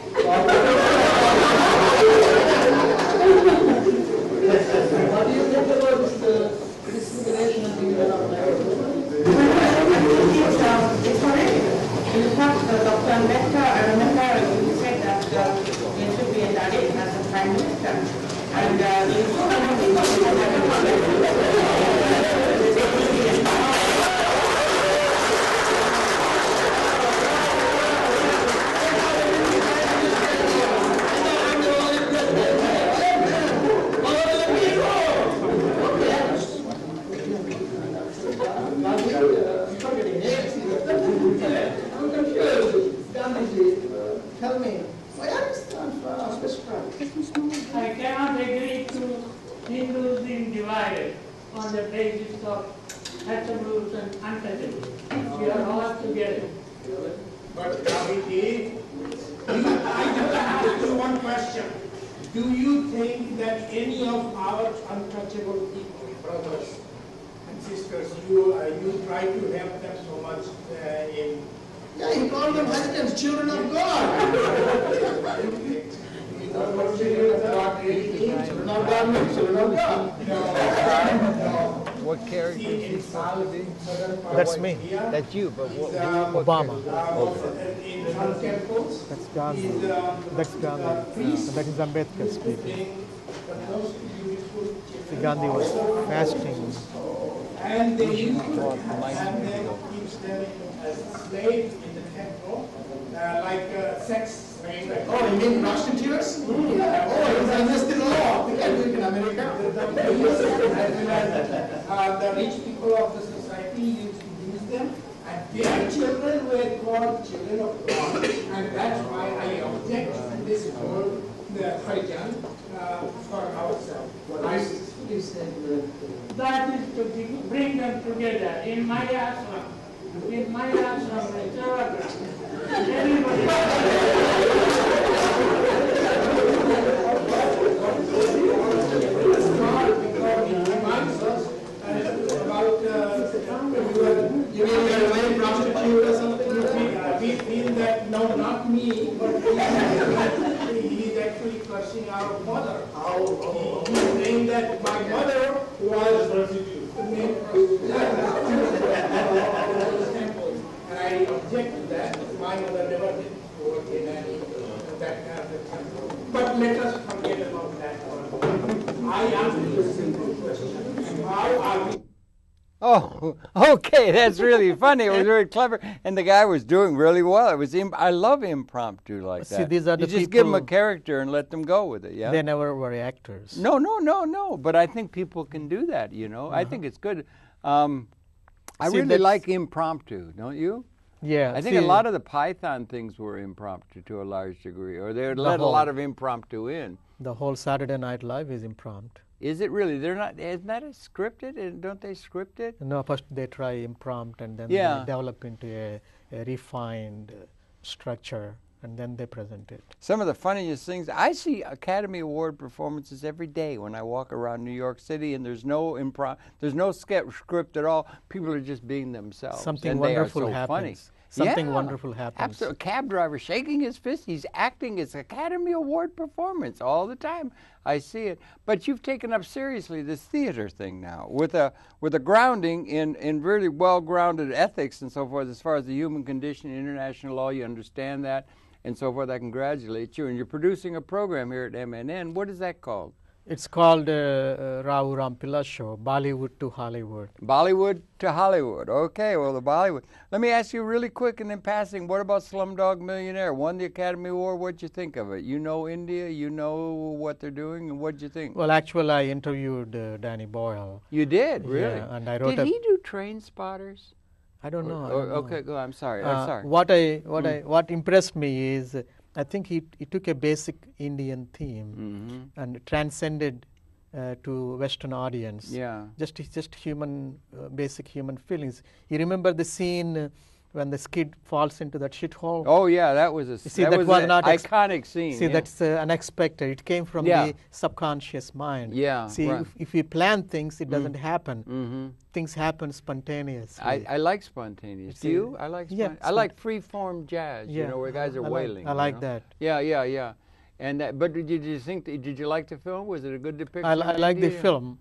What do you think about this discrimination and division of labor? It's correct. In fact, Dr. Ambedkar, I remember he said that there should be a Dalit as a prime minister. And in so many Tell me, why are you stand for Swiss I cannot agree to Hindus being divided on the basis of untouchables and untouchables. We are all together. But Cabbie, I just ask you one question. Do you think that any of our untouchable people, brothers and sisters, you try to help them so much in? Yeah, you call them husbands, children of God. Children of God means children of God. No. What character is he supposed to be? That's me. That's you, but what Obama. In some temples, That's Gandhi. That's Gandhi. That is Ambedkar speaking. See, Gandhi was fasting. and they used to have them keep them as slaves in the temple, like sex slaves. Oh, you mean prostitutes? Yeah. Oh, it's against the law. We can't do it in America. The rich people of the society used to use them, and their children were called children of God. And that's why I object to this whole Harijan for ourselves. That is to bring them together in my ashram. In my ashram, everybody. You mean you're a lame prostitute or something? We feel that, no, not me, but he is actually cursing our mother. He is saying that my mother was a prostitute. And I object to that. My mother never did work in any that kind of temple. But let us forget about that one. I ask you a simple question. How are we? Oh, okay, that's really funny. It was very clever, and the guy was doing really well. It was. I love impromptu like that. See, these are you the just give them a people- character and let them go with it. Yeah. They never were actors. No. But I think people can do that. You know, I think it's good. I See, really that's- like impromptu, don't you? Yeah. I think a lot of the Python things were impromptu to a large degree, or they let a lot of impromptu in. The whole Saturday Night Live is impromptu. Is it really? They're not. Isn't that scripted? Don't they script it? No, first they try impromptu and then Yeah. they develop into a refined structure and then they present it. Some of the funniest things. I see Academy Award performances every day when I walk around New York City, and there's no there's no script at all. People are just being themselves. Something and wonderful they are so happens. Funny. Something Yeah, wonderful happens. Absolutely. Cab driver shaking his fist. He's acting his Academy Award performance all the time. I see it. But you've taken up seriously this theater thing now with a grounding in really well-grounded ethics and so forth as far as the human condition, international law. You understand that and so forth. I congratulate you. And you're producing a program here at MNN. What is that called? It's called Rao Rampilla Show, Bollywood to Hollywood. Bollywood to Hollywood. Okay, well, the Bollywood. Let me ask you really quick and in passing, what about Slumdog Millionaire? Won the Academy Award. What'd you think of it? You know India, you know what they're doing, and what'd you think? Well, actually, I interviewed Danny Boyle. You did, really? Yeah, and I wrote Did he do Train Spotters? I don't know. Okay, go. I'm sorry. I'm sorry. What impressed me is I think he took a basic Indian theme and transcended to Western audience. Yeah. Just human, basic human feelings. You remember the scene when the skid falls into that shithole? Oh yeah, that was was an not iconic scene. See, yeah. that's unexpected. It came from the subconscious mind. Yeah, See, right. if we plan things, it doesn't happen. Things happen spontaneously. I like spontaneous. Do you? I like I like free-form jazz. Yeah, you know, where guys are wailing. I like you know? that. Yeah. And but did you think? Did you like the film? Was it a good depiction? I of like the India? film.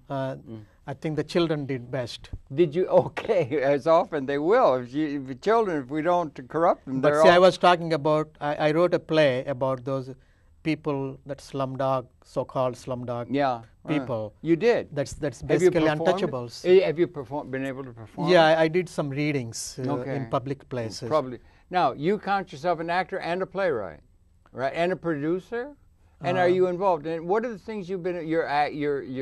I think the children did best. Did you? Okay, as often they will. If the children, if we don't corrupt them, But they're see, all. I was talking about. I wrote a play about those people, that slumdog, so-called slumdog people. You did. That's Have you basically performed it? untouchables. Have you been able to perform? Yeah, I did some readings Okay. in public places. Probably. Now you count yourself an actor and a playwright, right? And a producer. And are you involved in what are the things you've been? Your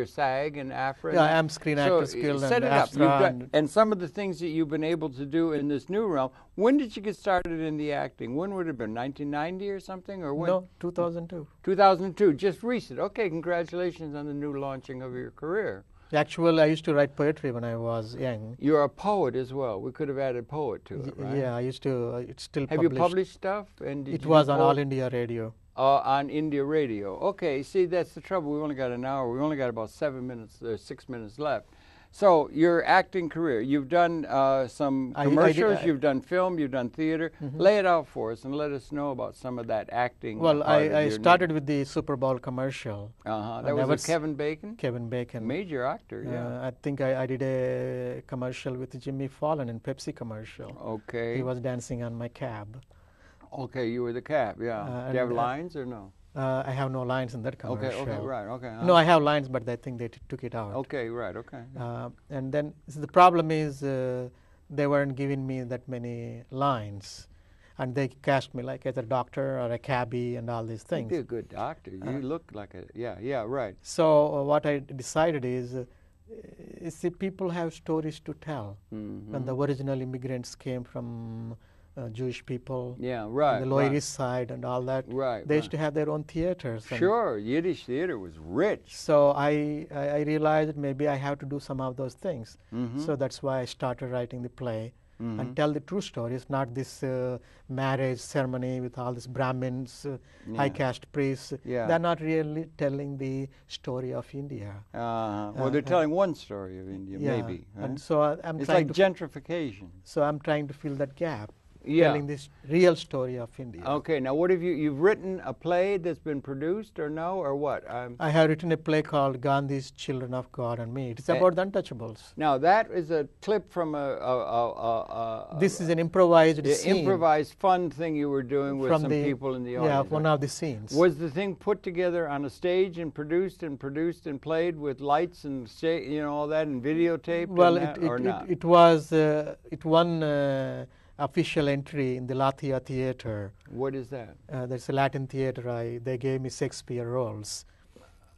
SAG and AFTRA. Yeah, I'm Screen Actors Guild set and it up. AFTRA. And some of the things that you've been able to do in this new realm. When did you get started in the acting? When would it have been? 1990 or something, or when? No, 2002. 2002, just recent. Okay, congratulations on the new launching of your career. Actually, I used to write poetry when I was young. You're a poet as well. We could have added poet to it, right? Yeah, I used to. It's still Have published. you published stuff? And did It you was do on poet- All India Radio. On India Radio. Okay, see, that's the trouble. We've only got an hour. We've only got about 6 minutes left. So your acting career, you've done some commercials, you've done film, you've done theater. Lay it out for us and let us know about some of that acting. Well, part of I your started with the Super Bowl commercial. That was with Kevin Bacon? Kevin Bacon. Major actor, yeah. I think I did a commercial with Jimmy Fallon in Pepsi commercial. Okay. He was dancing on my cab. Okay, you were the Cab, yeah. Do you have lines or no? I have no lines in that commercial. Okay, right, okay. No, I have lines, but I think they took it out. Okay, right, okay. And then the problem is they weren't giving me that many lines. And they cast me like as a doctor or a cabbie and all these things. You'd be a good doctor. You look like a, yeah, right. So what I decided is see, people have stories to tell. When the original immigrants came from Jewish people, right, the Lower East Side and all that, they used to have their own theaters. Sure, Yiddish theater was rich. So I realized maybe I have to do some of those things. So that's why I started writing the play and tell the true stories, not this marriage ceremony with all these Brahmins, high caste priests. They're not really telling the story of India. Well, they're telling one story of India, maybe. Right? And so it's like gentrification. So I'm trying to fill that gap. telling this real story of India. Okay, now what have you've written a play that's been produced or no, or what? I have written a play called Gandhi's Children of God and Me. It's about the untouchables. Now that is a clip from this is an improvised scene. Improvised fun thing you were doing with From some people in the Yeah, audience. one of the scenes. Was the thing put together on a stage and produced and played with lights and all that and videotaped? Well, and that, or not? it was it won official entry in the Latvia Theatre. What is that? There's a Latin theatre. They gave me Shakespeare roles.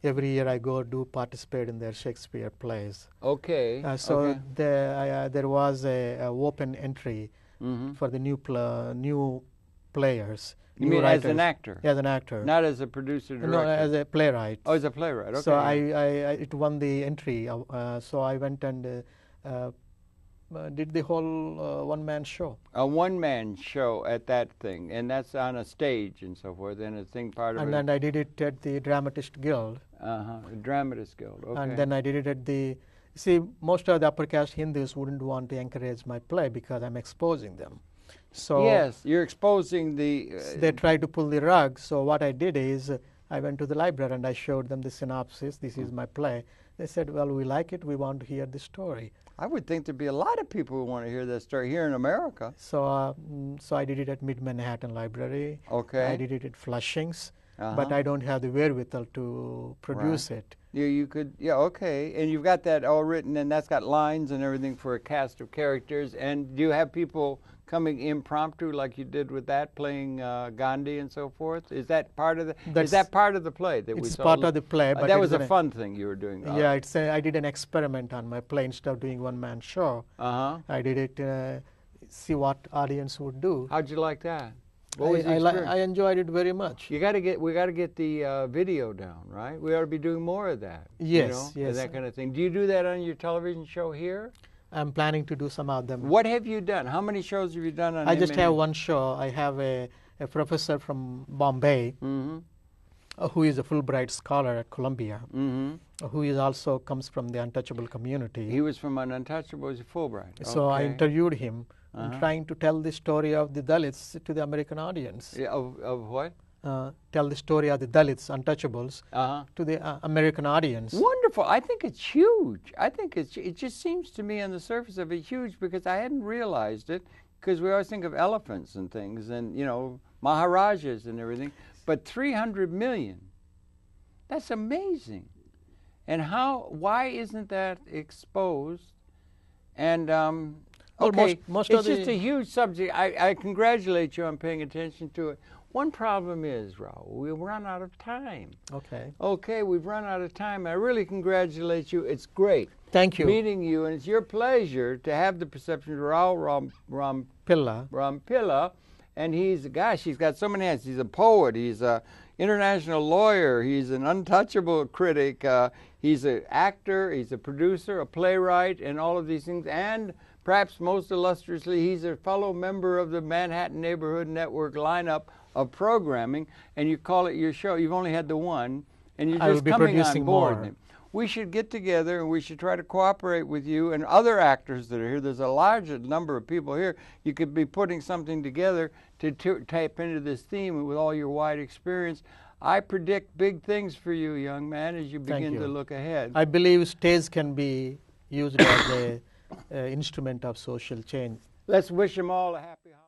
Every year I go participate in their Shakespeare plays. Okay. So there was a open entry for the new players. You mean writers. as an actor? As an actor. Not as a producer director? No, as a playwright. Oh, as a playwright, okay. So it won the entry. So I went and did the whole one-man show. A one-man show at that thing, and that's on a stage and so forth, and a thing part of it. And then I did it at the Dramatist Guild. The Dramatist Guild, okay. And then I did it at the... See, most of the upper caste Hindus wouldn't want to encourage my play because I'm exposing them. So yes, you're exposing the... they tried to pull the rug. So what I did is I went to the library and I showed them the synopsis. This is my play. They said, well, we like it. We want to hear the story. I would think there'd be a lot of people who want to hear that story here in America. So so I did it at Mid-Manhattan Library. Okay. I did it at Flushing's. But I don't have the wherewithal to produce it. You could, yeah, okay. And you've got that all written, and that's got lines and everything for a cast of characters. And do you have people coming impromptu like you did with that, playing Gandhi and so forth? Is that part of the? Is that part of the play that we saw? It's part of the play. But that was a fun thing you were doing. Yeah, I did an experiment on my play instead of doing one-man show. I did it see what audience would do. How'd you like that? What was the experience? I enjoyed it very much. We got to get the video down, right? We ought to be doing more of that. Yes, yes. That kind of thing. Do you do that on your television show here? I'm planning to do some of them. What have you done? How many shows have you done on? I just have one show. I have a professor from Bombay who is a Fulbright scholar at Columbia, who is also comes from the untouchable community. He was from an untouchable, was a Fulbright. So okay. I interviewed him. I'm trying to tell the story of the Dalits to the American audience. Yeah, of what? Tell the story of the Dalits, untouchables, to the American audience. Wonderful. I think it's huge. I think it just seems to me on the surface of it huge because I hadn't realized it, because we always think of elephants and things and, Maharajas and everything. But 300 million, that's amazing. And why isn't that exposed? And okay, most it's just a huge subject. I congratulate you on paying attention to it. One problem is, Rao, we've run out of time. Okay. Okay, we've run out of time. I really congratulate you. It's great. Thank you. Meeting you, and it's your pleasure to have the perception of Rao Rampilla. And he's got so many hats. He's a poet. He's an international lawyer. He's an untouchable critic. He's an actor. He's a producer, a playwright, and all of these things. And perhaps most illustriously, he's a fellow member of the Manhattan Neighborhood Network lineup of programming, and you call it your show. You've only had the one, and you're just coming on board. More. We should get together, and we should try to cooperate with you and other actors that are here. There's a large number of people here. You could be putting something together to tap into this theme with all your wide experience. I predict big things for you, young man, as you begin to look ahead. I believe stage can be used as an instrument of social change. Let's wish them all a happy holiday.